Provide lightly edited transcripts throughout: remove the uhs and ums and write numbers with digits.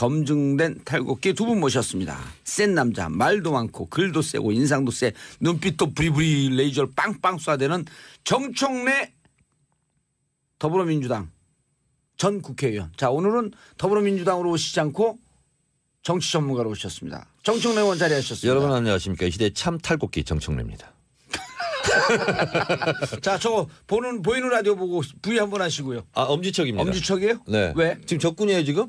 검증된 탈곡기 두 분 모셨습니다. 센 남자, 말도 많고 글도 세고 인상도 세, 눈빛도 부리부리 레이저를 빵빵 쏴대는 정청래 더불어민주당 전 국회의원. 자, 오늘은 더불어민주당으로 오시지 않고 정치 전문가로 오셨습니다. 정청래 의원 자리하셨습니다. 여러분 안녕하십니까. 이 시대 참 탈곡기 정청래입니다. 자, 저거 보이는 라디오 보고 부위 한번 하시고요. 아, 엄지척입니다. 엄지척이에요? 네. 왜? 지금 적군이에요 지금?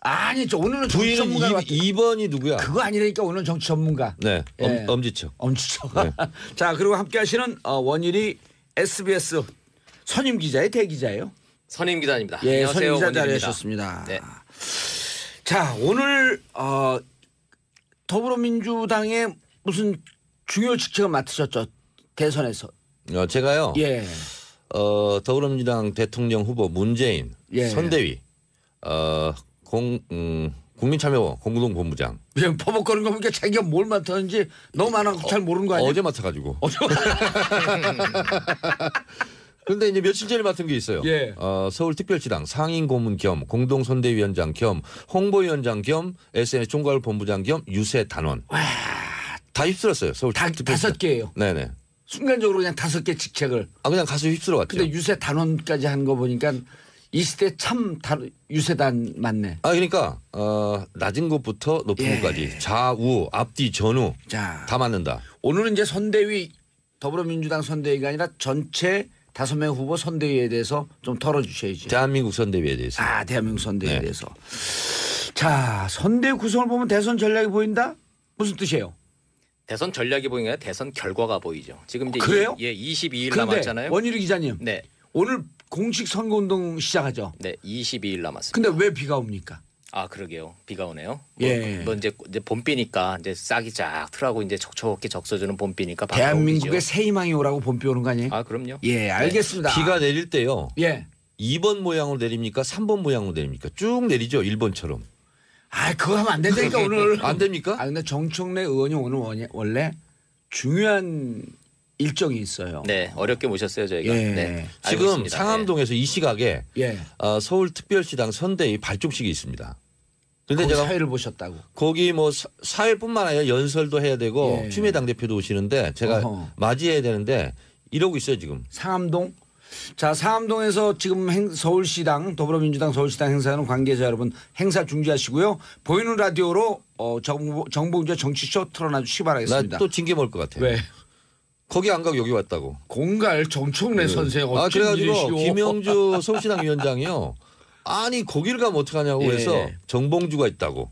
아니, 오늘은 정치 부위는 전문가 2번이 누구야? 그거 아니라니까. 오늘은 정치 전문가. 네. 예. 엄지척. 엄지척. 네. 자, 그리고 함께 하시는 원일이 SBS 선임 기자의 대기자예요. 선임 기자입니다. 예, 안녕하세요. 선임 기자 원일입니다. 자리하셨습니다. 네. 자, 오늘 더불어민주당의 무슨 중요 직책을 맡으셨죠? 대선에서. 제가요. 예. 더불어민주당 대통령 후보 문재인 예. 선대위 국민참여 공동본부장 그냥 버벅거리는 거 보니까 자기가 뭘 맡았는지 너무 많아서 잘 모르는 거 아니에요? 어제 맡아가지고. 그런데 이제 며칠 전에 맡은 게 있어요. 예. 서울특별시당 상임고문 겸 공동선대위원장 겸 홍보위원장 겸 SNS 총괄본부장 겸 유세단원. 다 휩쓸었어요. 서울특별시당. 5개예요. 네네. 순간적으로 그냥 5개 직책을. 그냥 가서 휩쓸어 왔죠. 근데 유세 단원까지 한 거 보니까 이 시대 참 유세단 맞네. 그러니까 낮은 곳부터 높은 예. 곳까지 좌우 앞뒤 전후 자, 다 맞는다. 오늘은 이제 선대위 더불어민주당 선대위가 아니라 전체 5명 후보 선대위에 대해서 좀 털어주셔야지. 대한민국 선대위에 대해서. 대한민국 선대위에 네. 대해서. 자, 선대위 구성을 보면 대선 전략이 보인다? 무슨 뜻이에요? 대선 전략이 보이는 게 아니라 대선 결과가 보이죠. 지금 이제 그래요? 22일 그런데 남았잖아요. 원일이 기자님. 네. 오늘 공식 선거운동 시작하죠. 네, 22일 남았습니다. 근데 왜 비가 옵니까? 아, 그러게요. 비가 오네요. 예. 뭐 이제 봄비니까 이제 싹이 쫙 틀하고 이제 촉촉하게 적셔주는 봄비니까 대한민국의 새 희망이 오라고 봄비 오는 거 아니에요? 아, 그럼요. 예, 알겠습니다. 비가 내릴 때요. 예. 2번 모양으로 내립니까? 3번 모양으로 내립니까? 쭉 내리죠. 1번처럼. 그거 하면 안 된다니까 오늘. 안 됩니까? 근데 정청래 의원이 오늘 원래 중요한 일정이 있어요. 네, 어렵게 모셨어요 저희가. 예. 네, 지금 알고 있습니다. 상암동에서 이 시각에 예. 서울특별시당 선대위 발족식이 있습니다. 그런데 거기 제가 사회를 보셨다고. 거기 뭐 사회뿐만 아니라 연설도 해야 되고 예. 추미애 당대표도 오시는데 제가 어허. 맞이해야 되는데 이러고 있어요 지금. 상암동. 자, 상암동에서 지금 서울시당 더불어민주당 서울시당 행사하는 관계자 여러분 행사 중지하시고요. 보이는 라디오로 정봉주의 정치쇼 틀어놔 주시기 바라겠습니다. 나 또 징계 먹을 것 같아요. 왜? 거기 안 가고 여기 왔다고. 공갈 정청래 선생 어쩐 그래가지고 일이시오. 김영주 서울시당 위원장이요. 아니 거기를 가면 어떡하냐고 예. 해서 정봉주가 있다고.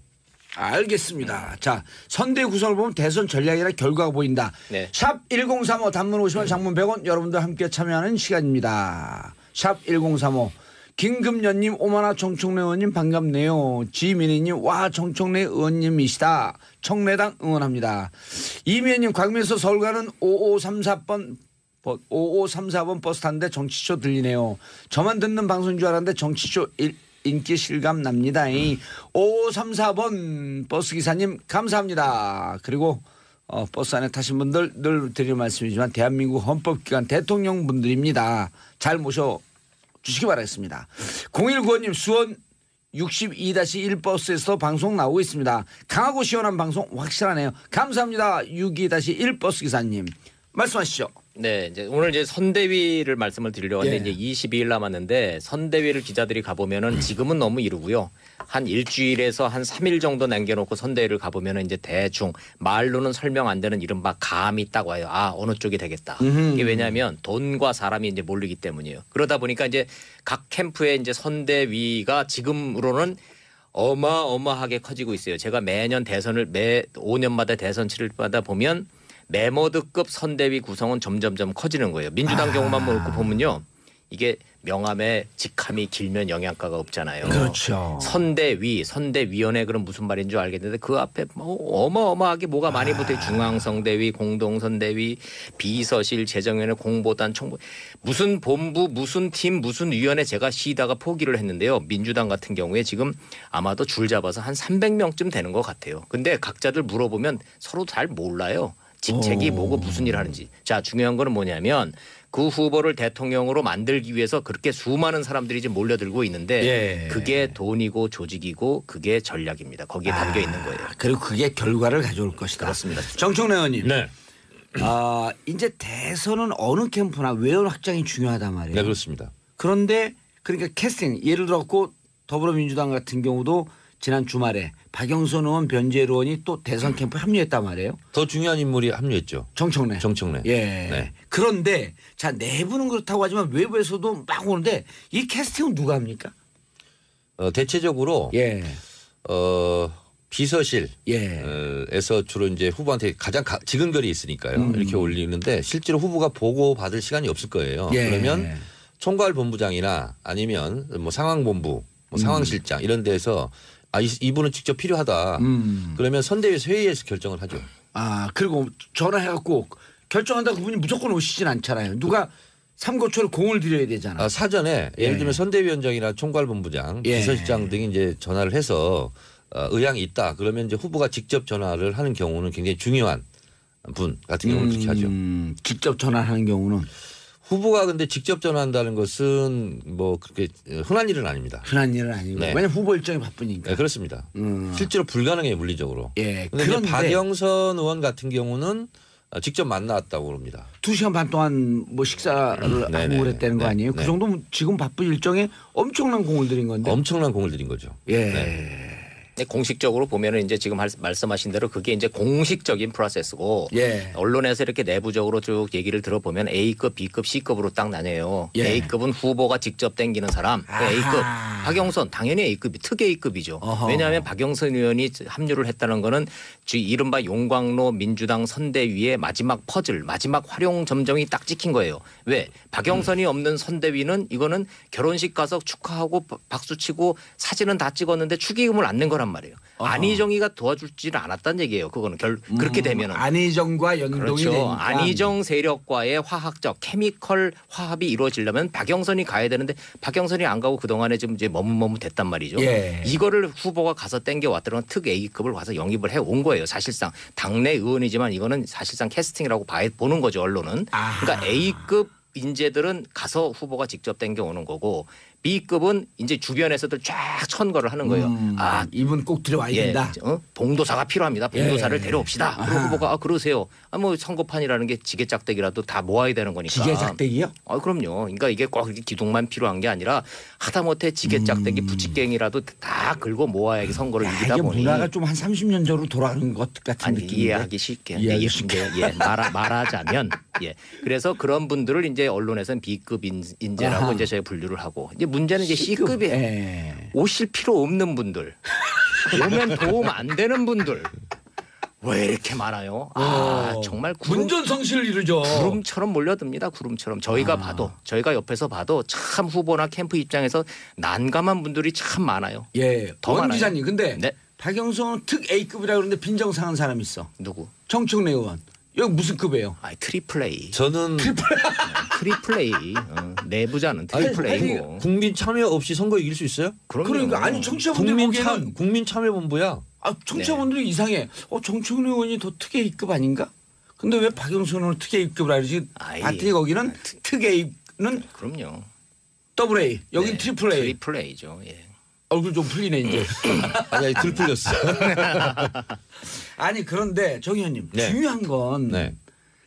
알겠습니다. 자, 선대 구성을 보면 대선 전략이라 결과가 보인다. 네. 샵 1035 단문 50원 장문 100원 여러분들 함께 참여하는 시간입니다. 샵 1035 김금연님 오마나 정청래 의원님 반갑네요. 지민희님 와 정청래 의원님이시다. 청래당 응원합니다. 이미애님 광명에서 서울 가는 5534번 버스 탔는데 정치쇼 들리네요. 저만 듣는 방송인 줄 알았는데 정치쇼 인기 실감 납니다. 5534번 버스기사님 감사합니다. 그리고 버스 안에 타신 분들 늘 드리는 말씀이지만 대한민국 헌법기관 대통령분들입니다. 잘 모셔주시기 바라겠습니다. 0195님 수원 62-1 버스에서 방송 나오고 있습니다. 강하고 시원한 방송 확실하네요. 감사합니다. 62-1 버스기사님 말씀하시죠. 네, 이제 오늘 이제 선대위를 말씀을 드리려고 하는데 예. 이제 22일 남았는데 선대위를 기자들이 가보면은 지금은 너무 이르고요. 한 일주일에서 한 3일 정도 남겨놓고 선대위를 가보면은 이제 대충 말로는 설명 안 되는 이른바 감이 딱 와요. 어느 쪽이 되겠다. 이게 왜냐하면 돈과 사람이 이제 몰리기 때문이에요. 그러다 보니까 이제 각 캠프의 이제 선대위가 지금으로는 어마어마하게 커지고 있어요. 제가 매년 대선을 매 5년마다 대선 치를 때마다 보면 메모드급 선대위 구성은 점점점 커지는 거예요. 민주당 경우만 놓고 보면요. 이게 명함에 직함이 길면 영양가가 없잖아요. 그렇죠. 선대위, 선대위원회 그럼 무슨 말인 줄 알겠는데 그 앞에 뭐 어마어마하게 뭐가 많이 붙어요. 중앙선대위, 공동선대위, 비서실, 재정위원회, 공보단, 총보 무슨 본부, 무슨 팀, 무슨 위원회 제가 쉬다가 포기를 했는데요. 민주당 같은 경우에 지금 아마도 줄 잡아서 한 300명쯤 되는 것 같아요. 근데 각자들 물어보면 서로 잘 몰라요. 직책이 뭐고 무슨 일을 하는지. 자, 중요한 거는 뭐냐면 그 후보를 대통령으로 만들기 위해서 그렇게 수많은 사람들이 지금 몰려들고 있는데 예. 그게 돈이고 조직이고 그게 전략입니다. 거기에 담겨 있는 거예요. 그리고 그게 결과를 가져올 것이다. 그렇습니다. 정청래 의원님. 네. 이제 대선은 어느 캠프나 외연 확장이 중요하단 말이에요. 네, 그렇습니다. 그런데 그러니까 캐스팅 예를 들었고 더불어민주당 같은 경우도 지난 주말에 박영선 의원, 변재열 의원이 또 대선 캠프에 합류했단 말이에요. 더 중요한 인물이 합류했죠. 정청래. 정청래. 예. 네. 그런데 자 내부는 그렇다고 하지만 외부에서도 막 오는데 이 캐스팅은 누가 합니까? 대체적으로 예. 비서실 예. 에서 주로 이제 후보한테 가장 지근거리 있으니까요. 이렇게 올리는데 실제로 후보가 보고 받을 시간이 없을 거예요. 예. 그러면 총괄본부장이나 아니면 뭐 상황본부, 뭐 상황실장 이런 데서 이분은 직접 필요하다. 그러면 선대위에서 회의에서 결정을 하죠. 그리고 전화해갖고 결정한다고 그분이 무조건 오시진 않잖아요. 누가 삼고초를 공을 들여야 되잖아. 사전에 예. 예를 들면 선대위원장이나 총괄본부장, 예. 비서실장 등이 이제 전화를 해서 의향이 있다. 그러면 이제 후보가 직접 전화를 하는 경우는 굉장히 중요한 분 같은 경우는 그렇게 하죠. 직접 전화하는 경우는 후보가 근데 직접 전화한다는 것은 뭐 그렇게 흔한 일은 아닙니다. 흔한 일은 아니고 네. 왜냐면 후보 일정이 바쁘니까. 네, 그렇습니다. 실제로 불가능해요, 물리적으로. 예. 그런데 그런데 박영선 의원 같은 경우는 직접 만나왔다고 그럽니다. 2시간 반 동안 뭐 식사를 하고 네네. 그랬다는 거 네. 아니에요? 네. 그 정도면 지금 바쁜 일정에 엄청난 공을 들인 건데. 엄청난 공을 들인 거죠. 예. 네. 공식적으로 보면은 이제 지금 말씀하신 대로 그게 이제 공식적인 프로세스고 예. 언론에서 이렇게 내부적으로 쭉 얘기를 들어보면 A급, B급, C급으로 딱 나뉘어요. 예. A급은 후보가 직접 땡기는 사람. 아하. A급. 박영선 당연히 A급이 특 A급이죠. 어허. 왜냐하면 박영선 의원이 합류를 했다는 거는 이른바 용광로 민주당 선대위의 마지막 퍼즐, 마지막 활용 점정이 딱 찍힌 거예요. 왜? 박영선이 없는 선대위는 이거는 결혼식 가서 축하하고 박수치고 사진은 다 찍었는데 축의금을 안 낸 거란 말이에요. 어허. 안희정이가 도와주지는 않았다는 얘기예요. 그거는 그렇게 되면은. 안희정과 연동이 그렇죠. 되니까. 안희정 세력과의 화학적 케미컬 화합이 이루어지려면 박영선이 가야 되는데 박영선이 안 가고 그동안에 좀 이제 머뭇머뭇했단 말이죠. 예. 이거를 후보가 가서 땡겨왔더니 특 A급을 가서 영입을 해온 거예요. 사실상 당내 의원이지만 이거는 사실상 캐스팅이라고 보는 거죠. 언론은. 아하. 그러니까 A급 인재들은 가서 후보가 직접 땡겨오는 거고 B급은 이제 주변에서들 쫙 천거를 하는 거예요. 이분 꼭 들어와야 된다. 봉도사가 필요합니다. 봉도사를 예. 데려옵시다. 그리고 후보가 그러세요. 뭐 선거판이라는 게 지게짝대기라도 다 모아야 되는 거니까. 지게작대기요? 그럼요. 그러니까 이게 꼭 이렇게 기둥만 필요한 게 아니라 하다못해 지게짝대기 부치갱이라도 다 긁고 모아야 선거를 이기다 이게 보니. 문화가 좀 한 30년 전으로 돌아가는 것 같은 아니, 느낌인데. 이해하기 쉽게 이해하기 쉽게. 말하자면 그래서 그런 분들을 이제 언론에서는 B급 인재라고 아하. 이제 저희가 분류를 하고 이제 문제는 이제 C급이에요. 예. 오실 필요 없는 분들 오면 도움 안 되는 분들 왜 이렇게 많아요? 정말 문전성시를 이루죠. 구름처럼 몰려듭니다. 구름처럼 저희가 옆에서 봐도 참 후보나 캠프 입장에서 난감한 분들이 참 많아요. 예. 더 원 많아요. 기자님 근데 네. 박영선은 특 A급이라 그러는데 빈정상한 사람이 있어. 누구? 정청래 의원. 여기 무슨 급이에요? 트리플 A. 저는 트리플 A. 내부자는 트리플 A고. 국민 참여 없이 선거 이길 수 있어요? 그러니까 아니 청취자분들 보기에는 국민 참여본부야. 청취자분들이 이상해. 정청래 의원이 더 특 A급 아닌가? 근데 왜 박영선 의원은 특 A급이라 그러지? 봤더니 거기는 특 A는 그럼요. 더블 A. 여긴 네, 트리플 A. 트리플 A죠. 예. 얼굴 좀 풀리네 이제. 아니 들 풀렸어. 아니 그런데 정 의원님 네. 중요한 건 네.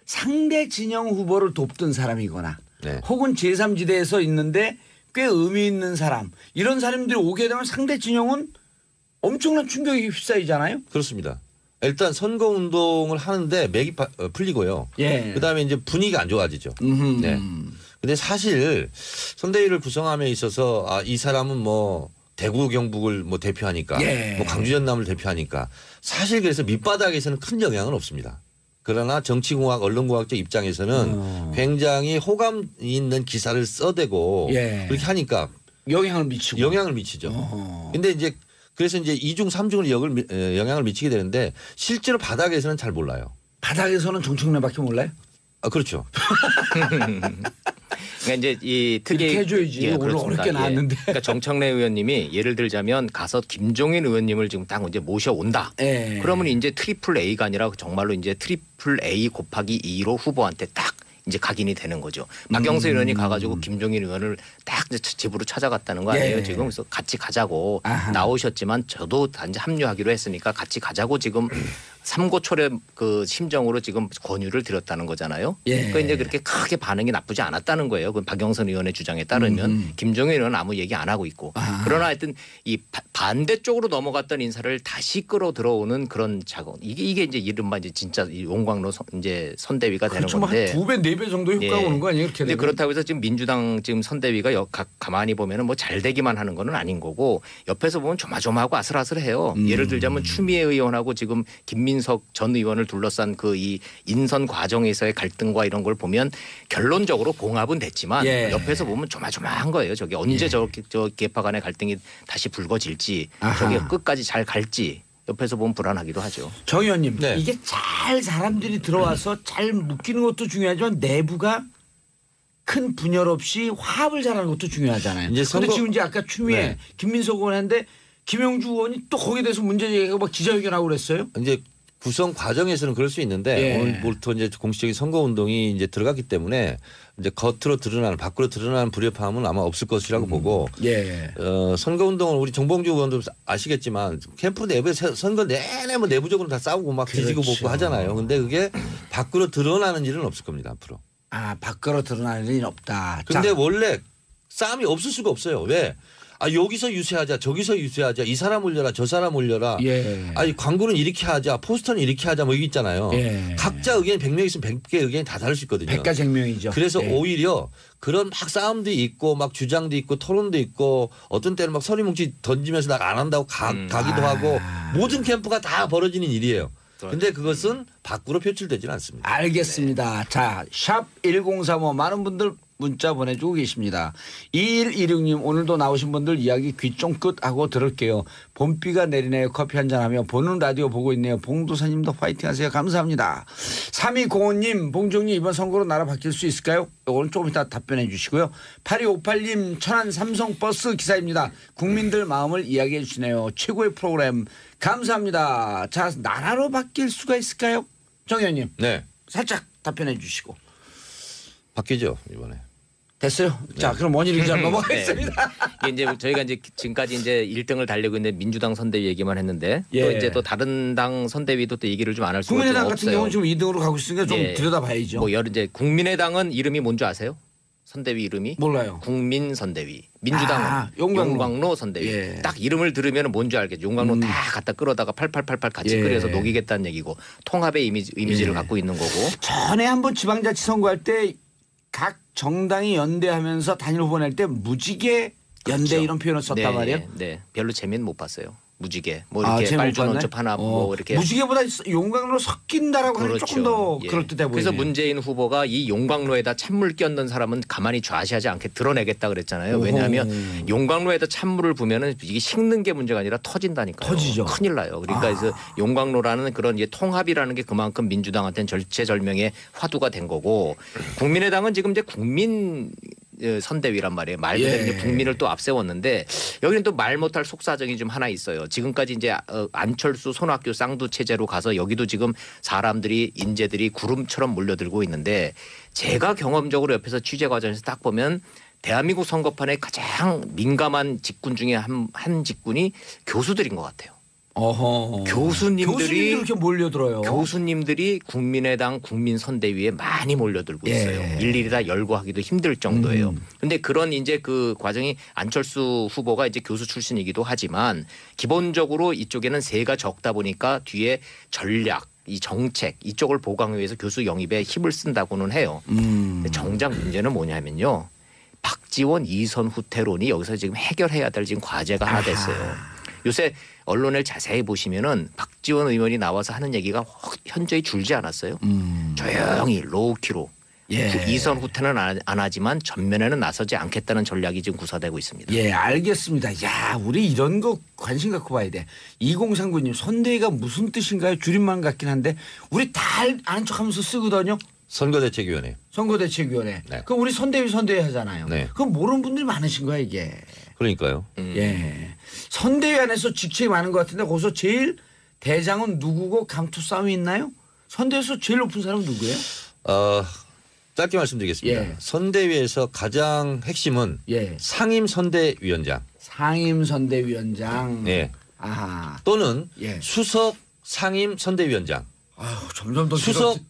상대 진영 후보를 돕던 사람이거나 네. 혹은 제3지대에서 있는데 꽤 의미 있는 사람 이런 사람들이 오게 되면 상대 진영은 엄청난 충격에 휩싸이잖아요. 그렇습니다. 일단 선거 운동을 하는데 맥이 풀리고요. 예. 그다음에 이제 분위기가 안 좋아지죠. 네. 근데 사실 선대위를 구성함에 있어서 이 사람은 뭐 대구 경북을 뭐 대표하니까 예. 뭐 광주 전남을 대표하니까 사실 그래서 밑바닥에서는 큰 영향은 없습니다. 그러나 정치공학 언론공학적 입장에서는 굉장히 호감 있는 기사를 써대고 예. 그렇게 하니까 영향을 미치고. 영향을 미치죠. 근데 이제 그래서 이제 2중 3중을 영향을 미치게 되는데 실제로 바닥에서는 잘 몰라요. 바닥에서는 정청래밖에 몰라요? 그렇죠. 그러니까 이제 이 특이 이렇게 해줘야지. 오늘 그렇습니다. 어렵게 나왔는데. 그러니까 정청래 의원님이 예를 들자면 가서 김종인 의원님을 지금 딱 이제 모셔온다. 예. 그러면 이제 트리플 A가 아니라 정말로 이제 트리플 A 곱하기 2로 후보한테 딱 이제 각인이 되는 거죠. 박영선 의원이 가가지고 김종인 의원을 딱 이제 집으로 찾아갔다는 거 아니에요. 예. 지금 그래서 같이 가자고 아하. 나오셨지만 저도 단지 합류하기로 했으니까 같이 가자고 지금 삼고초려 그 심정으로 지금 권유를 드렸다는 거잖아요. 예. 그 이제 그렇게 크게 반응이 나쁘지 않았다는 거예요. 그 박영선 의원의 주장에 따르면 김종인 의원은 아무 얘기 안 하고 있고 그러나 하여튼 이 반대쪽으로 넘어갔던 인사를 다시 끌어 들어오는 그런 작업 이게 이제 이른바 이제 진짜 이 용광로 이제 선대위가 되는 그렇죠. 건데. 한 2배, 4배 정도 효과가 예. 오는 거 아니에요? 이렇게 근데 되면? 그렇다고 해서 지금 민주당 지금 선대위가 가만히 보면은 뭐 잘 되기만 하는 거는 아닌 거고 옆에서 보면 조마조마하고 아슬아슬해요. 예를 들자면 추미애 의원하고 지금 김민석 전 의원을 둘러싼 그 이 인선 과정에서의 갈등과 이런 걸 보면 결론적으로 봉합은 됐지만 예. 옆에서 보면 조마조마한 거예요. 저게 언제 저 계파 간의 갈등이 다시 불거질지 아하. 저게 끝까지 잘 갈지 옆에서 보면 불안하기도 하죠. 정 의원님 네. 이게 잘 사람들이 들어와서 잘 묶이는 것도 중요하지만 내부가 큰 분열 없이 화합을 잘하는 것도 중요하잖아요. 이제 그런데 선거- 지금 이제 아까 추미애 네. 김민석 의원 했는데 김영주 의원이 또 거기에 대해서 문제 제기하고 막 기자회견하고 그랬어요. 이제 구성 과정에서는 그럴 수 있는데 예. 오늘부터 이제 공식적인 선거 운동이 이제 들어갔기 때문에 이제 겉으로 드러나는 밖으로 드러나는 불협화음은 아마 없을 것이라고 보고 예. 선거 운동을 우리 정봉주 의원도 아시겠지만 캠프 내부에서 선거 내내 뭐 내부적으로 다 싸우고 막 뒤지고 그렇죠. 볶고 하잖아요. 근데 그게 밖으로 드러나는 일은 없을 겁니다 앞으로. 아 밖으로 드러나는 일은 없다. 근데 자, 원래 싸움이 없을 수가 없어요. 왜? 아 여기서 유세하자 저기서 유세하자 이 사람 올려라 저 사람 올려라. 예. 아니 광고는 이렇게 하자 포스터는 이렇게 하자 뭐 이게 있잖아요. 예. 각자 의견이 100명 있으면 100개 의견이 다 다를 수 있거든요. 백가쟁명이죠. 그래서 예. 오히려 그런 막 싸움도 있고 막 주장도 있고 토론도 있고 어떤 때는 막 서리뭉치 던지면서 나 안 한다고 가기도 하고 모든 캠프가 다 벌어지는 일이에요. 근데 그것은 밖으로 표출되지는 않습니다. 알겠습니다. 자, 샵 1035 많은 분들 문자 보내주고 계십니다. 2126님 오늘도 나오신 분들 이야기 귀 쫑긋 하고 들을게요. 봄비가 내리네요. 커피 한잔하며 보는 라디오 보고 있네요. 봉도사님도 파이팅 하세요. 감사합니다. 3205님 봉정님 이번 선거로 나라 바뀔 수 있을까요? 오늘 조금 이따 답변해 주시고요. 8258님 천안 삼성버스 기사입니다. 국민들 마음을 이야기해 주시네요. 최고의 프로그램 감사합니다. 자, 나라로 바뀔 수가 있을까요? 정 의원님 네. 살짝 답변해 주시고. 바뀌죠 이번에. 됐어요. 자, 그럼 원일 기자 넘어가겠습니다. 이게 이제 저희가 이제 지금까지 이제 1등을 달리고 있는 민주당 선대위 얘기만 했는데 또 예. 이제 또 다른 당 선대위도 또 얘기를 좀 안 할 수가 국민의당 좀 같은 없어요. 경우는 지금 2등으로 가고 있으니까 좀 예. 들여다봐야죠. 뭐 여러 이제 국민의당은 이름이 뭔지 아세요? 선대위 이름이 몰라요. 국민선대위. 민주당은 아, 용광로. 선대위. 예. 딱 이름을 들으면 뭔지 알겠죠. 용광로 다 갖다 끌어다가 8888 같이 예. 끓여서 녹이겠다는 얘기고 통합의 이미지를 예. 갖고 있는 거고. 전에 한번 지방자치 선거할 때 각 정당이 연대하면서 단일 후보 낼 때 무지개 연대 그렇죠. 이런 표현을 썼단 네, 말이에요. 네, 별로 재미는 못 봤어요. 무지개, 뭐 아, 이렇게 재미 못 빨주 봤네? 논첩 하나, 뭐 이렇게 무지개보다 용광로 섞인다라고 하면 조금 더 예. 그럴듯해 보이네요. 그래서 문재인 후보가 이 용광로에다 찬물 끼얹는 사람은 가만히 좌시하지 않게 드러내겠다 그랬잖아요. 오호. 왜냐하면 용광로에다 찬물을 부면은 이게 식는 게 문제가 아니라 터진다니까요. 터지죠. 큰일 나요. 그러니까 그래서 용광로라는 그런 이제 통합이라는 게 그만큼 민주당한테는 절체절명의 화두가 된 거고 국민의당은 지금 이제 국민 선대위란 말이에요. 말 그대로 예. 이제 국민을 또 앞세웠는데 여기는 또 말 못할 속사정이 좀 하나 있어요. 지금까지 이제 안철수 손학규 쌍두 체제로 가서 여기도 지금 사람들이 인재들이 구름처럼 몰려들고 있는데 제가 경험적으로 옆에서 취재 과정에서 딱 보면 대한민국 선거판에 가장 민감한 직군 중에 한 직군이 교수들인 것 같아요. 어허. 교수님들이 이렇게 몰려들어요. 교수님들이 국민의당 국민선대위에 많이 몰려들고 예. 있어요. 일일이 다 열거하기도 힘들 정도예요. 그런데 그런 이제 그 과정이 안철수 후보가 이제 교수 출신이기도 하지만 기본적으로 이쪽에는 세가 적다 보니까 뒤에 전략 이 정책 이쪽을 보강하기 위해서 교수 영입에 힘을 쓴다고는 해요. 근데 정작 문제는 뭐냐면요. 박지원 이선 후퇴론이 여기서 지금 해결해야 될 지금 과제가 하나 됐어요. 요새 언론을 자세히 보시면은 박지원 의원이 나와서 하는 얘기가 현저히 줄지 않았어요. 조용히 로우키로 예. 이선 후퇴는 안 하지만 전면에는 나서지 않겠다는 전략이 지금 구사되고 있습니다. 예, 알겠습니다. 야, 우리 이런 거 관심 갖고 봐야 돼. 2039님, 선대위가 무슨 뜻인가요? 줄임말 같긴 한데 우리 다 아는 척하면서 쓰거든요. 선거대책위원회. 선거대책위원회. 네. 그럼 우리 선대위 하잖아요. 네. 그럼 모르는 분들이 많으신 거야 이게. 그러니까요. 예. 선대위 안에서 직책이 많은 것 같은데 거기서 제일 대장은 누구고 감투 싸움이 있나요? 선대위에서 제일 높은 사람은 누구예요? 짧게 말씀드리겠습니다. 예. 선대위에서 가장 핵심은 예. 상임 선대위원장 상임 선대위원장. 예. 아하. 또는 예. 수석 상임 선대위원장, 아유, 점점 더 수석 길어지-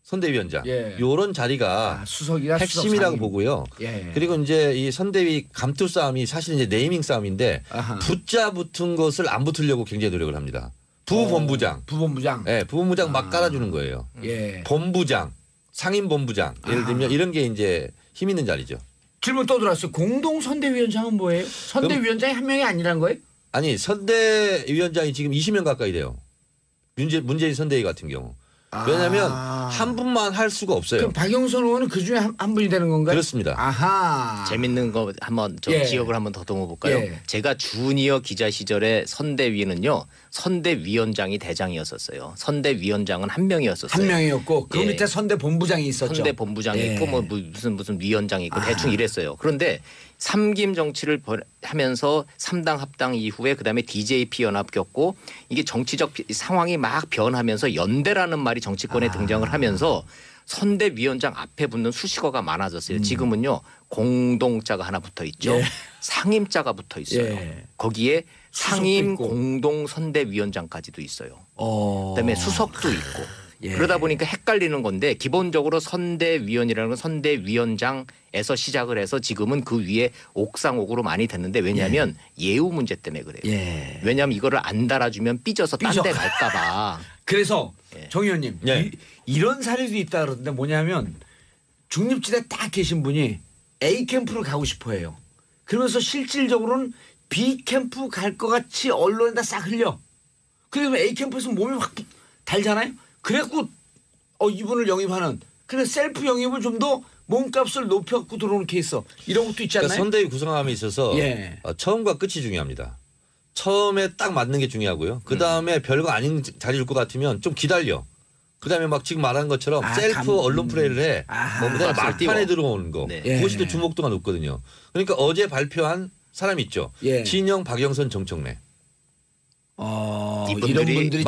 선대위원장 예. 요런 자리가 수석이라 핵심이라고 수석 보고요. 예. 그리고 이제 이 선대위 감투 싸움이 사실 이제 네이밍 싸움인데 아하. 붙자 붙은 것을 안 붙으려고 굉장히 노력을 합니다. 부본부장, 부본부장. 예, 부본부장 막 깔아주는 거예요. 예. 본부장, 상임 본부장, 예를 들면 이런 게 이제 힘 있는 자리죠. 질문 또 들어왔어요. 공동 선대위원장은 뭐예요? 선대위원장이 한 명이 아니란 거예요? 아니 선대위원장이 지금 20명 가까이 돼요. 문재인 선대위 같은 경우. 왜냐하면 한 분만 할 수가 없어요. 그럼 박영선 의원은 그 중에 한 분이 되는 건가요? 그렇습니다. 아하. 재밌는 거 한번 저 예. 기억을 한번 더듬어 볼까요? 예. 제가 주니어 기자 시절에 선대위는요. 선대위원장이 대장이었었어요. 선대위원장은 한 명이었었어요. 한 명이었고 그 예. 밑에 선대본부장이 있었죠. 선대본부장이 예. 있고 뭐 무슨 위원장이 있고 대충 이랬어요. 그런데 삼김 정치를 하면서 3당 합당 이후에 그다음에 DJP 연합 겪고 이게 정치적 상황이 막 변하면서 연대라는 말이 정치권에 등장을 하면서 선대위원장 앞에 붙는 수식어가 많아졌어요. 지금은요 공동자가 하나 붙어 있죠. 예. 상임자가 붙어 있어요. 예. 거기에 상임 있고. 공동 선대위원장까지도 있어요. 그다음에 수석도 있고 예. 그러다 보니까 헷갈리는 건데 기본적으로 선대위원이라는 건 선대위원장에서 시작을 해서 지금은 그 위에 옥상옥으로 많이 됐는데 왜냐하면 예우 문제 때문에 그래요. 예. 왜냐하면 이거를 안 달아주면 삐져서 딴 데 갈까 봐. 그래서 예. 정 의원님 예. 이런 사례도 있다 그러던데 뭐냐면 중립지대 딱 계신 분이 A 캠프를 가고 싶어해요. 그러면서 실질적으로는 B 캠프 갈 것 같이 언론에다 싹 흘려. 그러면 A 캠프에서 몸이 확 달잖아요. 그래갖고 이분을 영입하는. 그래 셀프 영입을 좀 더 몸값을 높여갖고 들어오는 케이스 이런 것도 있지 않나요? 그러니까 선대위 구성함에 있어서 예. 처음과 끝이 중요합니다. 처음에 딱 맞는 게 중요하고요. 그 다음에 별거 아닌 자리 줄 것 같으면 좀 기다려. 그 다음에 막 지금 말한 것처럼 셀프 언론 플레이를 해. 아하. 뭐 그다음에 값을 막판에 띄워. 들어오는 거. 네. 예. 그것이 또 주목도가 높거든요. 그러니까 어제 발표한 사람 있죠. 예. 진영, 박영선, 정청래. 이분들이 이런 분들이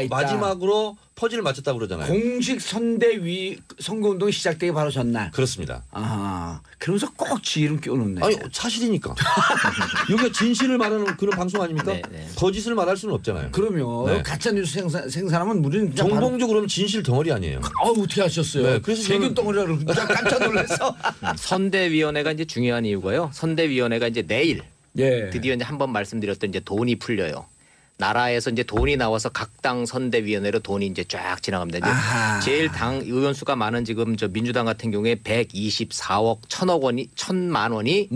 마지막으로 퍼즐을 맞췄다고 그러잖아요. 공식 선대위 선거운동이 시작되기 바로 전날. 그렇습니다. 아, 그러면서 꼭 지 이름 끼워놓네. 아니 사실이니까. 여기가 진실을 말하는 그런 방송 아닙니까? 네, 네. 거짓을 말할 수는 없잖아요. 그러면 네. 가짜 뉴스 생산하면 우리는 그냥 정봉주 그러면 진실 덩어리 아니에요. 어떻게 하셨어요? 네, 그래서 세균 저는- 덩어리라 그러고 깜짝 놀랐어. 선대위원회가 이제 중요한 이유가요. 선대위원회가 이제 내일 예. 드디어 이제 한번 말씀드렸던 이제 돈이 풀려요. 나라에서 이제 돈이 나와서 각 당 선대위원회로 돈이 이제 쫙 지나갑니다. 이제 아하. 제일 당 의원 수가 많은 지금 저 민주당 같은 경우에 124억 1,000만 원이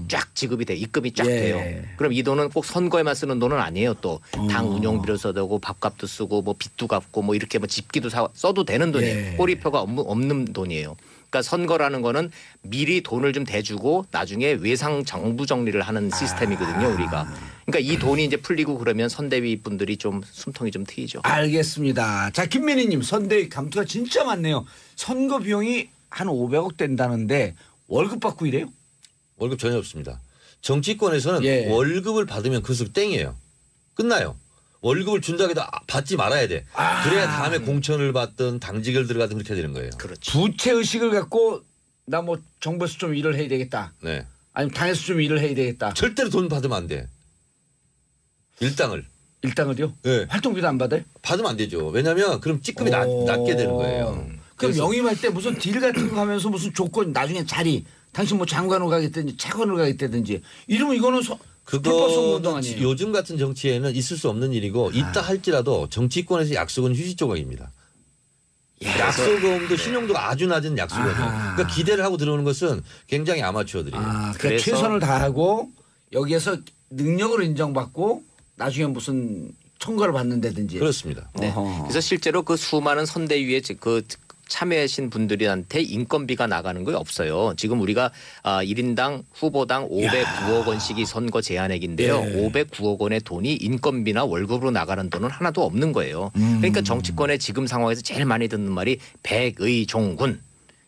쫙 지급이 돼 입금이 쫙 예. 돼요. 그럼 이 돈은 꼭 선거에만 쓰는 돈은 아니에요. 또 당 운영비로 써도 되고 밥값도 쓰고 뭐 빚도 갚고 뭐 이렇게 뭐 집기도 써도 되는 돈이에요. 예. 꼬리표가 없는 돈이에요. 그러니까 선거라는 거는 미리 돈을 좀 대주고 나중에 외상 정부 정리를 하는 시스템이거든요, 우리가. 그러니까 이 돈이 이제 풀리고 그러면 선대위 분들이 좀 숨통이 좀 트이죠. 알겠습니다. 자, 김민희님 선대위 감투가 진짜 많네요. 선거 비용이 한 500억 된다는데 월급 받고 이래요? 월급 전혀 없습니다. 정치권에서는 예. 월급을 받으면 그것으로 땡이에요. 끝나요. 월급을 준다고 해도 받지 말아야 돼. 그래야 다음에 공천을 받든 당직을 들어가든 그렇게 되는 거예요. 그렇죠. 부채 의식을 갖고 나 뭐 정부에서 좀 일을 해야 되겠다. 네. 아니면 당에서 좀 일을 해야 되겠다. 절대로 돈 받으면 안 돼. 일당을. 일당을요? 네. 활동비도 안 받아요? 받으면 안 되죠. 왜냐하면 그럼 찌급이 낮게 되는 거예요. 그럼 그래서 영입할 때 무슨 딜 같은 거 하면서 무슨 조건 나중에 자리 당신 뭐 장관으로 가겠다든지 차관으로 가겠다든지 이러면 이거는 불법 선거운동 그거는 아니에요? 요즘 같은 정치에는 있을 수 없는 일이고 있다 할지라도 정치권에서 약속은 휴지 조각입니다. 약속금도 신용도가 아주 낮은 약속이에요. 아하. 그러니까 기대를 하고 들어오는 것은 굉장히 아마추어들이에요. 그러니까 그래서- 최선을 다하고 여기에서 능력을 인정받고 나중에 무슨 청구를 받는다든지. 그렇습니다. 네. 어허. 그래서 실제로 그 수많은 선대위에 그 참여하신 분들한테 인건비가 나가는 거 없어요. 지금 우리가 1인당 후보당 509억 원씩이 선거 제한액인데요. 예. 509억 원의 돈이 인건비나 월급으로 나가는 돈은 하나도 없는 거예요. 그러니까 정치권의 지금 상황에서 제일 많이 듣는 말이 백의종군.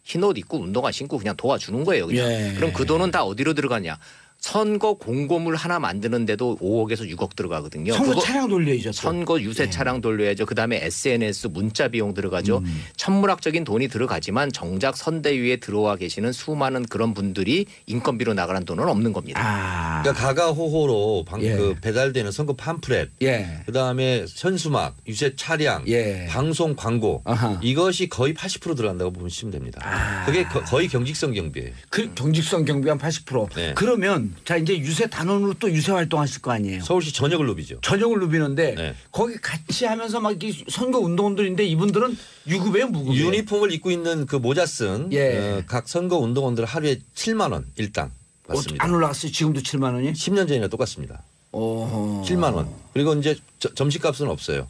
흰옷 입고 운동화 신고 그냥 도와주는 거예요. 그냥. 예. 그럼 그 돈은 다 어디로 들어가냐. 선거 공고물 하나 만드는데도 5억에서 6억 들어가거든요. 선거 그거 차량 돌려야죠. 또. 선거 유세 차량 돌려야죠. 그다음에 SNS 문자 비용 들어가죠. 천문학적인 돈이 들어가지만 정작 선대위에 들어와 계시는 수많은 그런 분들이 인건비로 나가는 돈은 없는 겁니다. 아. 그러니까 가가호호로 예. 그 배달되는 선거 팜플렛, 예. 그다음에 현수막, 유세 차량, 예. 방송 광고 아하. 이것이 거의 80% 들어간다고 보시면 됩니다. 아. 그게 거의 경직성 경비예요. 그 경직성 경비 한 80%. 네. 그러면 자 이제 유세 단원으로 또 유세 활동하실 거 아니에요. 서울시 전역을 누비죠. 전역을 누비는데 네. 거기 같이 하면서 막 이렇게 선거 운동원들인데 이분들은 유급이에요, 무급이에요? 유니폼을 입고 있는 그 모자 쓴 예. 각 선거 운동원들 하루에 7만 원 일당 받습니다. 안 올라갔어요? 지금도 7만 원이? 10년 전이나 똑같습니다. 어. 7만 원. 그리고 이제 점심값은 없어요.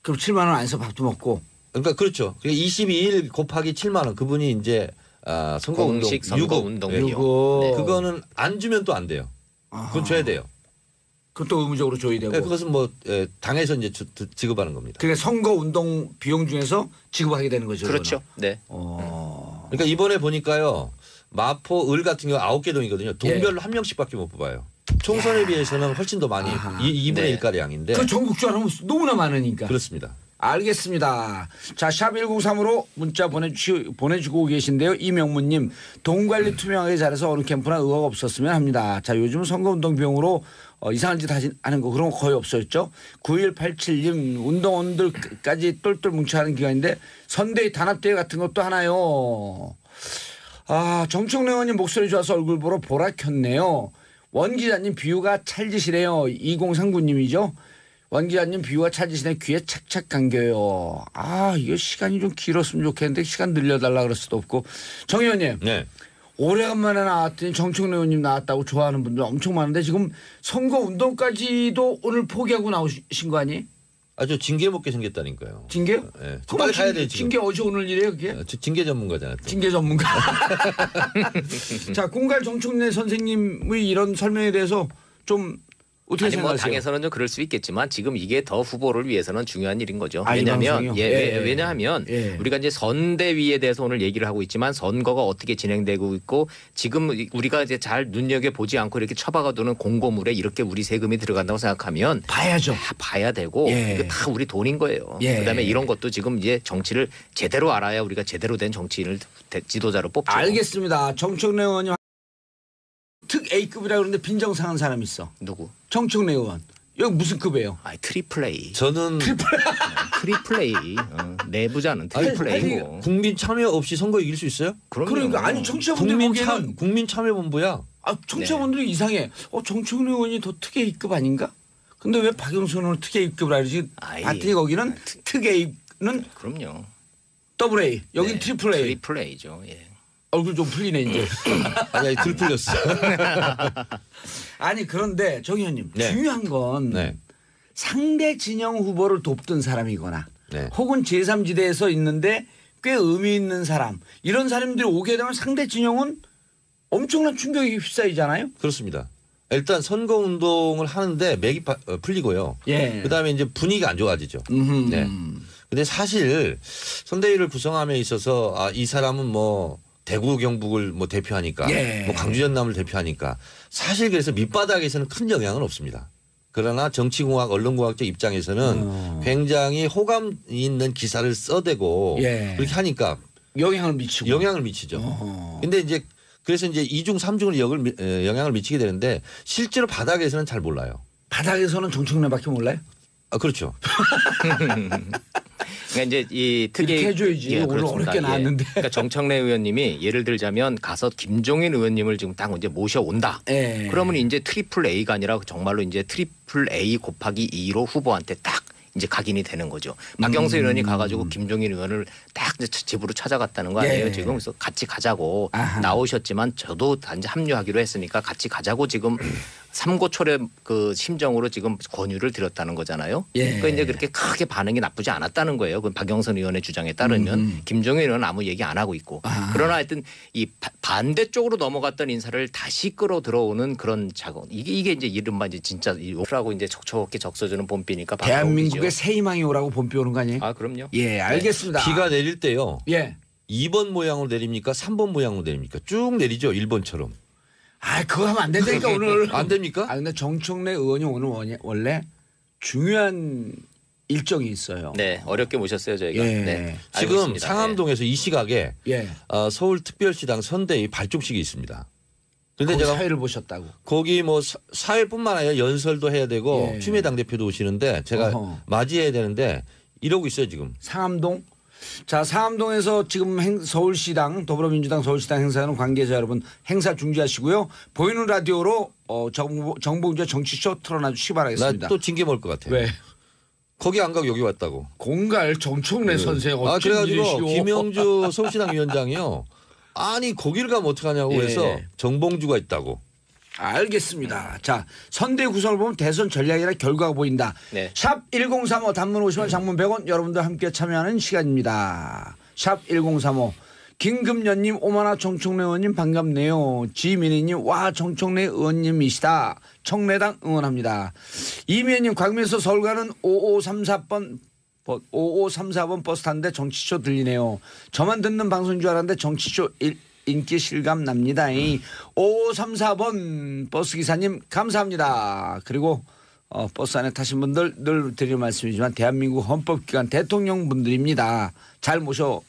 그럼 7만 원 안에서 밥도 먹고. 그러니까 그렇죠. 22일 곱하기 7만 원 그분이 이제 선거 운동 공식 선거 유급. 운동 예. 비용. 유급. 그거는 안 주면 또 안 돼요. 그건 줘야 돼요. 그것도 의무적으로 줘야 되고. 예, 그것은 뭐 당에서 이제 지급하는 겁니다. 그러니까 선거 운동 비용 중에서 지급하게 되는 거죠. 그렇죠. 네. 그러니까 이번에 보니까요. 마포 을 같은 경우 9개 동이거든요. 동별로 한 명씩밖에 못 뽑아요. 총선에 비해서는 훨씬 더 많이 아하. 2분의 네. 1가량인데 그 전국적으로 하면 너무나 많으니까. 그렇습니다. 알겠습니다. 자, 샵 1035로 문자 보내주고 계신데요. 이명무님, 돈 관리 투명하게 잘해서 어느 캠프나 의혹 없었으면 합니다. 자, 요즘 선거운동 비용으로 이상한 짓 하는 거 그런 거 거의 없었죠. 9187님, 운동원들까지 똘똘 뭉쳐하는 기간인데 선대위 단합대회 같은 것도 하나요. 아, 정청래 의원님 목소리 좋아서 얼굴 보러 보라 켰네요. 원 기자님 비유가 찰지시래요. 2039님이죠. 원 기자님 비유가 찰지시네. 귀에 착착 감겨요. 아, 이거 시간이 좀 길었으면 좋겠는데 시간 늘려달라 그럴 수도 없고. 정 의원님. 네. 오래간만에 나왔더니 정청래 의원님 나왔다고 좋아하는 분들 엄청 많은데 지금 선거 운동까지도 오늘 포기하고 나오신 거 아니에요? 아주 징계 먹게 생겼다니까요. 징계요? 네. 빨리 가야 돼요 지금. 징계 어제 오늘 일이에요 그게? 저 징계 전문가잖아요. 또. 징계 전문가. 자, 공갈 정청래 선생님의 이런 설명에 대해서 좀 어떻게 아니 뭐 생각하세요? 당에서는 좀 그럴 수 있겠지만 지금 이게 더 후보를 위해서는 중요한 일인 거죠. 아, 이 왜냐하면 방송이요? 왜냐하면 예. 우리가 이제 선대위에 대해서 오늘 얘기를 하고 있지만 선거가 어떻게 진행되고 있고 지금 우리가 이제 잘 눈여겨 보지 않고 이렇게 처박아두는 공고물에 이렇게 우리 세금이 들어간다고 생각하면 봐야죠. 다 봐야 되고 예. 이거 다 우리 돈인 거예요. 예. 그다음에 이런 것도 지금 이제 정치를 제대로 알아야 우리가 제대로 된 정치인을 지도자로 뽑죠. 알겠습니다. 정청래 의원님 특 A급이라고 그러는데 빈정상한 사람이 있어. 누구? 정청래 의원. 여기 무슨 급이에요? 아, 트리플 A. 저는 트리플 A. 내부자는 트리플 A고. 국민 참여 없이 선거 이길 수 있어요? 그럼요. 그러니까 아니 청취자분들 보기에는 국민 참여본부야. 아, 청취자분들이 이상해. 정청래 의원이 더 특 A급 아닌가? 근데 왜 박영선 의원을 특 A급이라 그러지? 아이, 봤더니 거기는 특 A는 그럼요. 더블 A. 여긴 네, 트리플 A. 트리플 A죠. 예. 얼굴 좀 풀리네 이제. 아니 들 풀렸어. 아니 그런데 정 의원님 네. 중요한 건 네. 상대 진영 후보를 돕던 사람이거나 네. 혹은 제3지대에서 있는데 꽤 의미 있는 사람 이런 사람들이 오게 되면 상대 진영은 엄청난 충격이 휩싸이잖아요. 그렇습니다. 일단 선거 운동을 하는데 맥이 풀리고요. 예. 그다음에 이제 분위기가 안 좋아지죠. 음흠. 네. 근데 사실 선대위를 구성함에 있어서 이 사람은 뭐 대구 경북을 뭐 대표하니까 예. 뭐 광주 전남을 대표하니까 사실 그래서 밑바닥에서는 큰 영향은 없습니다. 그러나 정치공학 언론공학적 입장에서는 굉장히 호감 있는 기사를 써대고 예. 그렇게 하니까 영향을 미치고. 영향을 미치죠. 어허. 근데 이제 그래서 이제 2중 3중을 영향을 미치게 되는데 실제로 바닥에서는 잘 몰라요. 바닥에서는 정청래밖에 몰라요? 그렇죠. 그러니까 이제 이 특이 이렇게 해줘야지. 오늘 그렇습니다. 어렵게 나왔는데. 그러니까 정청래 의원님이 예를 들자면 가서 김종인 의원님을 지금 딱 이제 모셔온다. 예. 그러면 이제 트리플 A가 아니라 정말로 이제 트리플 A 곱하기 2로 후보한테 딱 이제 각인이 되는 거죠. 박영수 의원이 가가지고 김종인 의원을 딱 이제 집으로 찾아갔다는 거 아니에요. 예. 지금 그래서 같이 가자고 아하. 나오셨지만 저도 단지 합류하기로 했으니까 같이 가자고 지금 삼고초려 그 심정으로 지금 권유를 드렸다는 거잖아요. 예. 그러니까 이제 그렇게 크게 반응이 나쁘지 않았다는 거예요. 그 박영선 의원의 주장에 따르면 김종인 의원은 아무 얘기 안 하고 있고 그러나 하여튼 이 반대쪽으로 넘어갔던 인사를 다시 끌어 들어오는 그런 작업 이게 이제 이른바 이제 진짜 이라고 이제 촉촉하게 적셔주는 봄비니까 대한민국의 새 희망이 오라고 봄비 오는 거 아니에요? 아 그럼요. 예, 알겠습니다. 비가 내릴 때요. 예. 2번 모양으로 내립니까? 3번 모양으로 내립니까? 쭉 내리죠. 1번처럼. 아, 그거 하면 안 된다니까 오늘. 안 됩니까? 아, 근데 정청래 의원이 오늘 원래 중요한 일정이 있어요. 네, 어렵게 모셨어요 저희가. 예. 네, 알고 지금 있습니다. 상암동에서 이 시각에 예. 서울특별시당 선대위 발족식이 있습니다. 근데 거기 제가 사회를 보셨다고. 거기 뭐 사회뿐만 아니라 연설도 해야 되고 예. 추미애 당대표도 오시는데 제가 어허. 맞이해야 되는데 이러고 있어요 지금. 상암동. 자, 상암동에서 지금 서울시당 더불어민주당 서울시당 행사하는 관계자 여러분 행사 중지하시고요. 보이는 라디오로 정봉주의 정치쇼 틀어놔 주시기 바라겠습니다. 나 또 징계 먹을 것 같아요. 왜? 거기 안 가고 여기 왔다고. 공갈 정청래 선생 어쩐 그래가지고 일이시오. 김영주 서울시당 위원장이요. 아니 거기를 가면 어떡하냐고 예. 해서 정봉주가 있다고. 알겠습니다. 자, 선대 구성을 보면 대선 전략이라 결과가 보인다. 네. 샵 1035 단문 50원 장문 100원 여러분들 함께 참여하는 시간입니다. 샵 1035 김금연님 오마나 정청래 의원님 반갑네요. 지민희님 와 정청래 의원님이시다. 청래당 응원합니다. 이미애님 광명에서 서울 가는 5534번 버스 탔는데 정치쇼 들리네요. 저만 듣는 방송인 줄 알았는데 정치쇼 인기 실감 납니다. 5534번 버스 기사님 감사합니다. 그리고 버스 안에 타신 분들 늘 드리는 말씀이지만 대한민국 헌법기관 대통령 분들입니다. 잘 모셔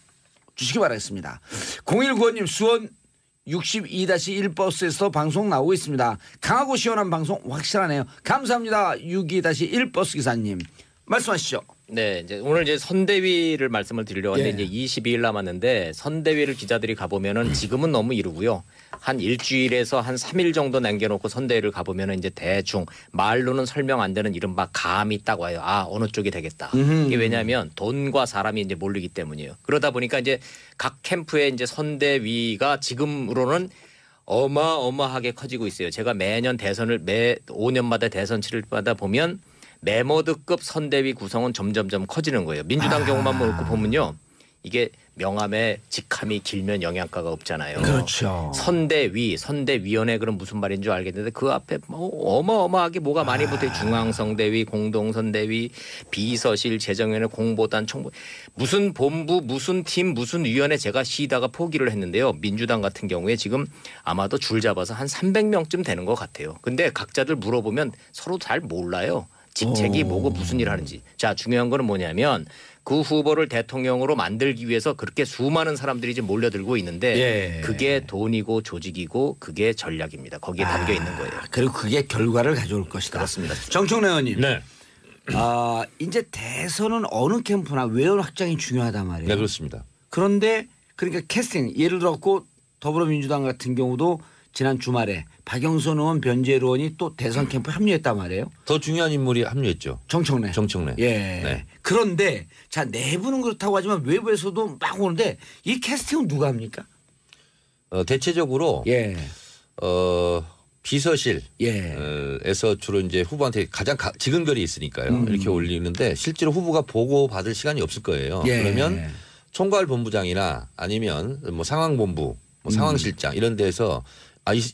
주시기 바라겠습니다. 0195님 수원 62-1 버스에서 방송 나오고 있습니다. 강하고 시원한 방송 확실하네요. 감사합니다. 62-1 버스 기사님 말씀하시죠. 네, 이제 오늘 이제 선대위를 말씀을 드리려고 하는데 예. 이제 22일 남았는데 선대위를 기자들이 가보면은 지금은 너무 이르고요. 한 일주일에서 한 3일 정도 남겨놓고 선대위를 가보면은 이제 대충 말로는 설명 안 되는 이른바 감이 딱 와요. 아, 어느 쪽이 되겠다. 이게 왜냐하면 돈과 사람이 이제 몰리기 때문이에요. 그러다 보니까 이제 각 캠프의 이제 선대위가 지금으로는 어마어마하게 커지고 있어요. 제가 매년 대선을 매 5년마다 대선 치를 때마다 보면 메모드급 선대위 구성은 점점점 커지는 거예요. 민주당 경우만 놓고 보면요. 이게 명함에 직함이 길면 영양가가 없잖아요. 그렇죠. 선대위원회 그럼 무슨 말인 줄 알겠는데 그 앞에 뭐 어마어마하게 뭐가 많이 붙어요. 중앙선대위, 공동선대위, 비서실, 재정위원회, 공보단, 총보 무슨 본부, 무슨 팀, 무슨 위원회 제가 쉬다가 포기를 했는데요. 민주당 같은 경우에 지금 아마도 줄 잡아서 한 300명쯤 되는 것 같아요. 근데 각자들 물어보면 서로 잘 몰라요. 직책이 뭐고 무슨 일 하는지. 자, 중요한 거는 뭐냐면 그 후보를 대통령으로 만들기 위해서 그렇게 수많은 사람들이 지금 몰려들고 있는데 예. 그게 돈이고 조직이고 그게 전략입니다. 거기에 담겨 있는 거예요. 그리고 그게 결과를 가져올 것이다. 그렇습니다. 정청래 의원님. 네. 이제 대선은 어느 캠프나 외연 확장이 중요하단 말이에요. 네 그렇습니다. 그런데 그러니까 캐스팅 예를 들었고 더불어민주당 같은 경우도 지난 주말에 박영선 의원, 변재일 의원이 또 대선 캠프 합류했단 말이에요. 더 중요한 인물이 합류했죠. 정청래. 정청래. 예. 네. 그런데 자 내부는 그렇다고 하지만 외부에서도 막 오는데 이 캐스팅은 누가 합니까? 대체적으로 예. 비서실 예. 에서 주로 이제 후보한테 가장 지근거리 있으니까요. 이렇게 올리는데 실제로 후보가 보고 받을 시간이 없을 거예요. 예. 그러면 총괄본부장이나 아니면 뭐 상황본부, 뭐 상황실장 이런 데서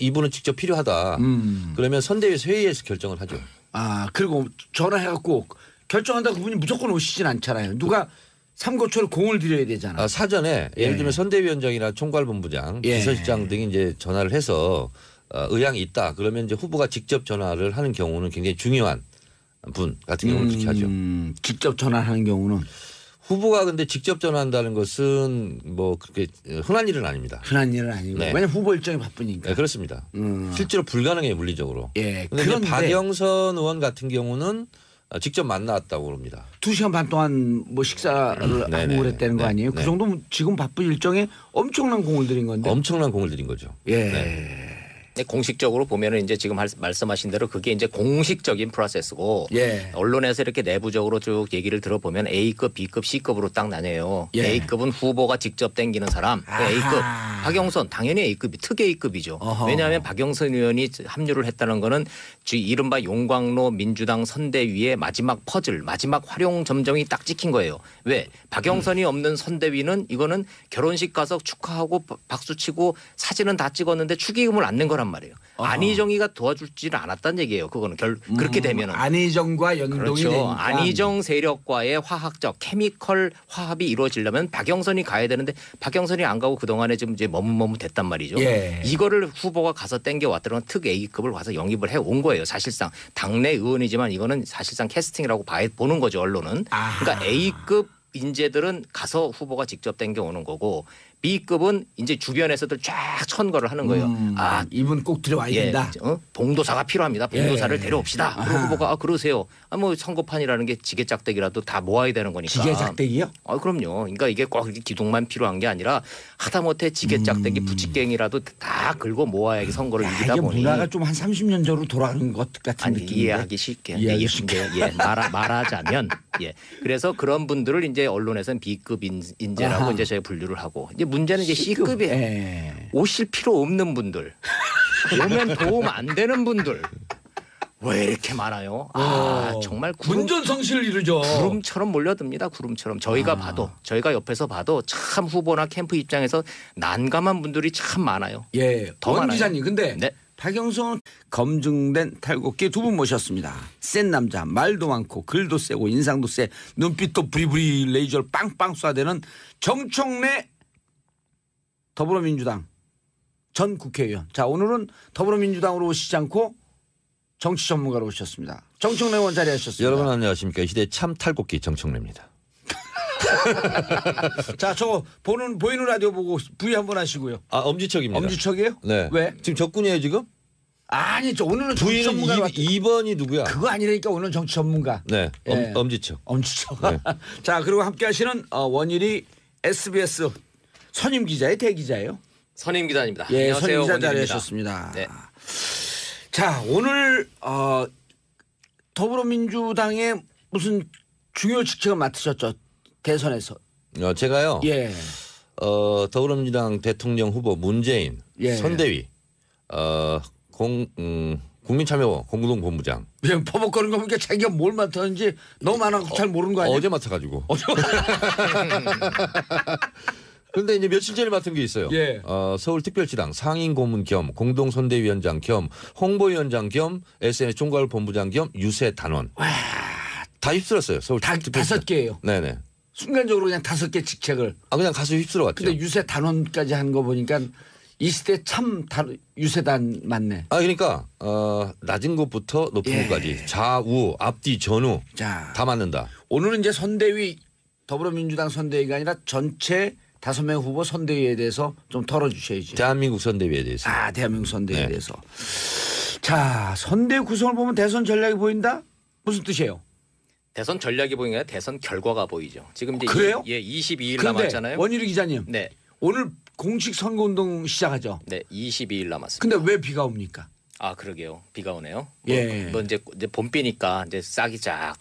이분은 직접 필요하다. 그러면 선대위에서 회의에서 결정을 하죠. 그리고 전화해갖고 결정한다 그분이 무조건 오시진 않잖아요. 누가 삼고초를 공을 들여야 되잖아. 사전에 예를 들면 선대위원장이나 총괄본부장, 예. 비서실장 등이 이제 전화를 해서 의향이 있다. 그러면 이제 후보가 직접 전화를 하는 경우는 굉장히 중요한 분 같은 경우는 그렇게 하죠. 직접 전화하는 경우는 후보가 근데 직접 전화한다는 것은 뭐 그렇게 흔한 일은 아닙니다. 흔한 일은 아니고 네. 왜냐면 후보 일정이 바쁘니까. 네, 그렇습니다. 실제로 불가능해요 물리적으로. 예. 그런데 그런데 박영선 의원 같은 경우는 직접 만나왔다고 그럽니다. 2시간 반 동안 뭐 식사를 하고 네네. 그랬다는 거 네. 아니에요? 그 네. 정도면 지금 바쁜 일정에 엄청난 공을 들인 건데. 엄청난 공을 들인 거죠. 예. 네. 공식적으로 보면은 이제 지금 말씀하신 대로 그게 이제 공식적인 프로세스고 예. 언론에서 이렇게 내부적으로 쭉 얘기를 들어보면 A급, B급, C급으로 딱 나뉘어요. 예. A급은 후보가 직접 땡기는 사람. 아하. A급. 박영선 당연히 A급이 특 A급이죠. 어허. 왜냐하면 박영선 의원이 합류를 했다는 거는 이른바 용광로 민주당 선대위의 마지막 퍼즐, 마지막 활용 점정이 딱 찍힌 거예요. 왜? 박영선이 없는 선대위는 이거는 결혼식 가서 축하하고 박수 치고 사진은 다 찍었는데 축의금을 안 낸 거란 말이에요. 안희정이가 도와주지는 않았다는 얘기예요. 그거는 그렇게 되면은. 안희정과 연동이 그렇죠. 되니까. 안희정 세력과의 화학적 케미컬 화합이 이루어지려면 박영선이 가야 되는데 박영선이 안 가고 그동안에 좀 이제 머뭇머뭇했단 말이죠. 예. 이거를 후보가 가서 땡겨왔더니 특 A급을 와서 영입을 해온 거예요. 사실상 당내 의원이지만 이거는 사실상 캐스팅이라고 보는 거죠. 언론은. 아하. 그러니까 A급 인재들은 가서 후보가 직접 땡겨오는 거고 B급은 이제 주변에서들 쫙 천거를 하는 거예요. 아, 이분 꼭 들어와야 예, 된다. 봉도사가 필요합니다. 봉도사를 예. 데려옵시다. 그리고 아하. 후보가 그러세요. 뭐 선거판이라는 게 지게짝대기라도 다 모아야 되는 거니까. 지게작대기요? 그럼요. 그러니까 이게 꼭 이렇게 기둥만 필요한 게 아니라 하다못해 지게짝대기 부치갱이라도 다 긁어 모아야 이게 선거를 야, 이기다 이게 보니. 문화가 좀 한 30년 전으로 돌아가는 것 같은 아니 느낌인데. 이해하기 쉽게 이해하기 쉽게. 말하자면 그래서 그런 분들을 이제 언론에서는 B급 인재라고 아하. 이제 저희 분류를 하고 이제 문제는 이제 C급이에요. 예. 오실 필요 없는 분들 오면 도움 안 되는 분들 왜 이렇게 많아요? 정말 문전성시를 이루죠. 구름처럼 몰려듭니다. 구름처럼 저희가 옆에서 봐도 참 후보나 캠프 입장에서 난감한 분들이 참 많아요. 예. 더 원 많아요. 기자님 근데 네. 박영선 검증된 탈곡기 두 분 모셨습니다. 센 남자, 말도 많고 글도 세고 인상도 세, 눈빛도 부리부리 레이저를 빵빵 쏴대는 정청래 더불어민주당 전 국회의원. 자, 오늘은 더불어민주당으로 오시지 않고 정치 전문가로 오셨습니다. 정청래 의원 자리하셨습니다. 여러분 안녕하십니까. 이 시대 참 탈곡기 정청래입니다. 자, 저거 보이는 라디오 보고 부위 한번 하시고요. 엄지척입니다. 엄지척이에요? 네. 왜? 지금 적군이에요 지금? 아니, 저 오늘은 정치 부인은 전문가로 2번이 누구야? 그거 아니라니까 오늘은 정치 전문가. 네. 예. 엄지척. 엄지척. 네. 자, 그리고 함께 하시는 원일이 SBS 선임 기자의 대기자예요. 선임 기자입니다. 예, 안녕하세요. 선임 기자 원일입니다. 자리하셨습니다. 네. 자, 오늘 더불어민주당의 무슨 중요 직책을 맡으셨죠? 대선에서. 제가요. 예. 더불어민주당 대통령 후보 문재인 예. 선대위 국민참여 공동본부장 그냥 퍼벅거리는 거 보니까 자기가 뭘 맡았는지 너무 많아서 잘 모르는 거 아니에요? 어제 맡아가지고. 그런데 이제 며칠 전에 맡은 게 있어요. 예. 서울특별시당 상임고문 겸 공동선대위원장 겸 홍보위원장 겸 SNS 총괄본부장 겸 유세단원. 다 휩쓸었어요. 서울특별시당. 5개예요. 네네. 순간적으로 그냥 5개 직책을. 그냥 가서 휩쓸어 왔죠. 근데 유세 단원까지 한 거 보니까 이 시대 참 유세단 맞네. 그러니까 낮은 곳부터 높은 예. 곳까지 좌우 앞뒤 전후 자, 다 맞는다. 오늘은 이제 선대위 더불어민주당 선대위가 아니라 전체 5명 후보 선대위에 대해서 좀 털어주셔야지. 대한민국 선대위에 대해서. 대한민국 선대위에 네. 대해서. 자, 선대위 구성을 보면 대선 전략이 보인다? 무슨 뜻이에요? 대선 전략이 보이는 게 아니라 대선 결과가 보이죠. 지금 이제 그래요? 22일 그런데 남았잖아요. 원일이 기자님, 네. 오늘 공식 선거운동 시작하죠. 네, 22일 남았습니다. 근데 왜 비가 옵니까? 그러게요. 비가 오네요. 예. 뭐 이제 봄비니까 이제 싹이 쫙